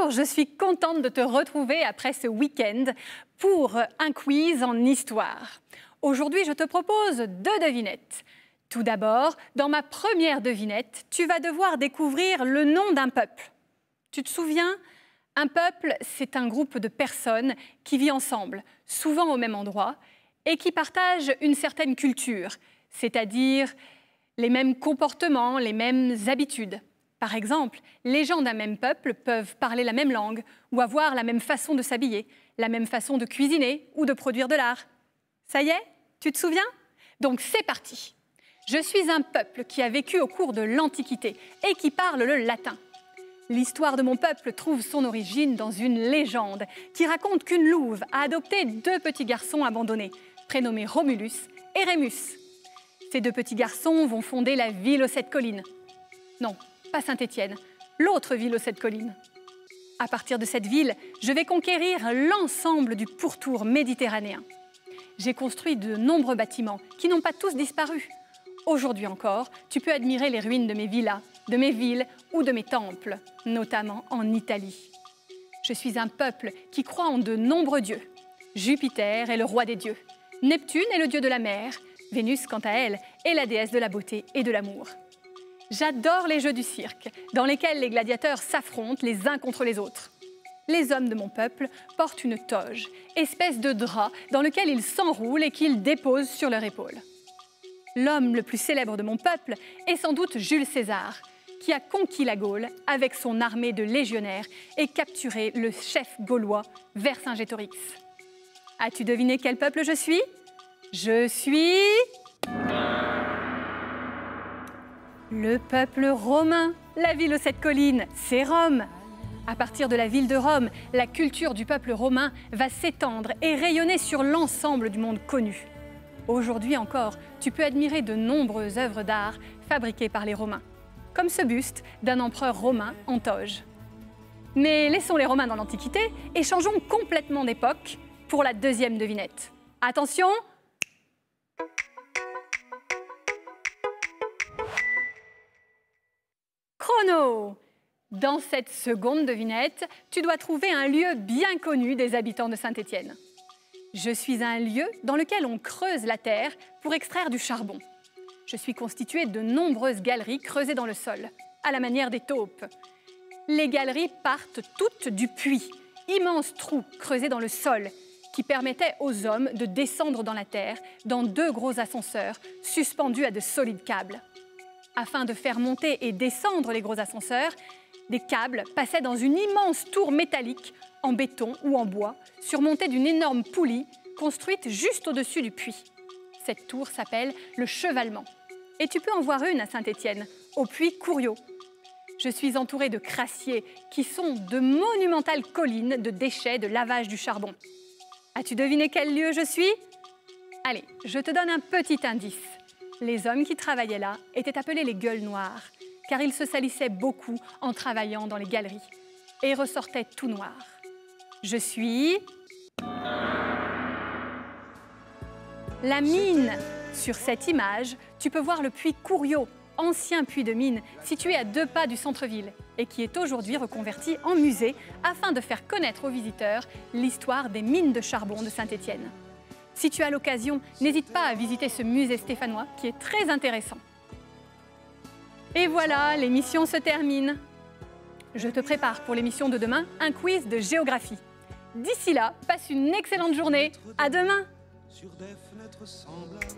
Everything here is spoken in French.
Bonjour, je suis contente de te retrouver après ce week-end pour un quiz en histoire. Aujourd'hui, je te propose 2 devinettes. Tout d'abord, dans ma première devinette, tu vas devoir découvrir le nom d'un peuple. Tu te souviens? Un peuple, c'est un groupe de personnes qui vit ensemble, souvent au même endroit, et qui partagent une certaine culture, c'est-à-dire les mêmes comportements, les mêmes habitudes. Par exemple, les gens d'un même peuple peuvent parler la même langue ou avoir la même façon de s'habiller, la même façon de cuisiner ou de produire de l'art. Ça y est, tu te souviens? Donc c'est parti. Je suis un peuple qui a vécu au cours de l'Antiquité et qui parle le latin. L'histoire de mon peuple trouve son origine dans une légende qui raconte qu'une louve a adopté 2 petits garçons abandonnés, prénommés Romulus et Rémus. Ces 2 petits garçons vont fonder la ville aux 7 collines. Non, pas Saint-Étienne, l'autre ville aux 7 collines. À partir de cette ville, je vais conquérir l'ensemble du pourtour méditerranéen. J'ai construit de nombreux bâtiments qui n'ont pas tous disparu. Aujourd'hui encore, tu peux admirer les ruines de mes villas, de mes villes ou de mes temples, notamment en Italie. Je suis un peuple qui croit en de nombreux dieux. Jupiter est le roi des dieux. Neptune est le dieu de la mer. Vénus, quant à elle, est la déesse de la beauté et de l'amour. J'adore les jeux du cirque, dans lesquels les gladiateurs s'affrontent les uns contre les autres. Les hommes de mon peuple portent une toge, espèce de drap dans lequel ils s'enroulent et qu'ils déposent sur leur épaule. L'homme le plus célèbre de mon peuple est sans doute Jules César, qui a conquis la Gaule avec son armée de légionnaires et capturé le chef gaulois Vercingétorix. As-tu deviné quel peuple je suis? Je suis... le peuple romain. La ville aux 7 collines, c'est Rome. À partir de la ville de Rome, la culture du peuple romain va s'étendre et rayonner sur l'ensemble du monde connu. Aujourd'hui encore, tu peux admirer de nombreuses œuvres d'art fabriquées par les Romains, comme ce buste d'un empereur romain en toge. Mais laissons les Romains dans l'Antiquité et changeons complètement d'époque pour la 2e devinette. Attention! Chrono! Dans cette seconde devinette, tu dois trouver un lieu bien connu des habitants de Saint-Étienne. Je suis un lieu dans lequel on creuse la terre pour extraire du charbon. Je suis constituée de nombreuses galeries creusées dans le sol, à la manière des taupes. Les galeries partent toutes du puits, immenses trous creusés dans le sol, qui permettaient aux hommes de descendre dans la terre dans 2 gros ascenseurs suspendus à de solides câbles. Afin de faire monter et descendre les gros ascenseurs, des câbles passaient dans une immense tour métallique en béton ou en bois, surmontée d'une énorme poulie construite juste au-dessus du puits. Cette tour s'appelle le chevalement. Et tu peux en voir une à Saint-Étienne, au puits Couriot. Je suis entourée de crassiers qui sont de monumentales collines de déchets de lavage du charbon. As-tu deviné quel lieu je suis? Allez, je te donne un petit indice. Les hommes qui travaillaient là étaient appelés les gueules noires, car ils se salissaient beaucoup en travaillant dans les galeries et ressortaient tout noirs. Je suis... la mine. Sur cette image, tu peux voir le puits Couriot, ancien puits de mine situé à 2 pas du centre-ville et qui est aujourd'hui reconverti en musée afin de faire connaître aux visiteurs l'histoire des mines de charbon de Saint-Étienne. Si tu as l'occasion, n'hésite pas à visiter ce musée stéphanois qui est très intéressant. Et voilà, l'émission se termine. Je te prépare pour l'émission de demain un quiz de géographie. D'ici là, passe une excellente journée. À demain! Sur des fenêtres semblables.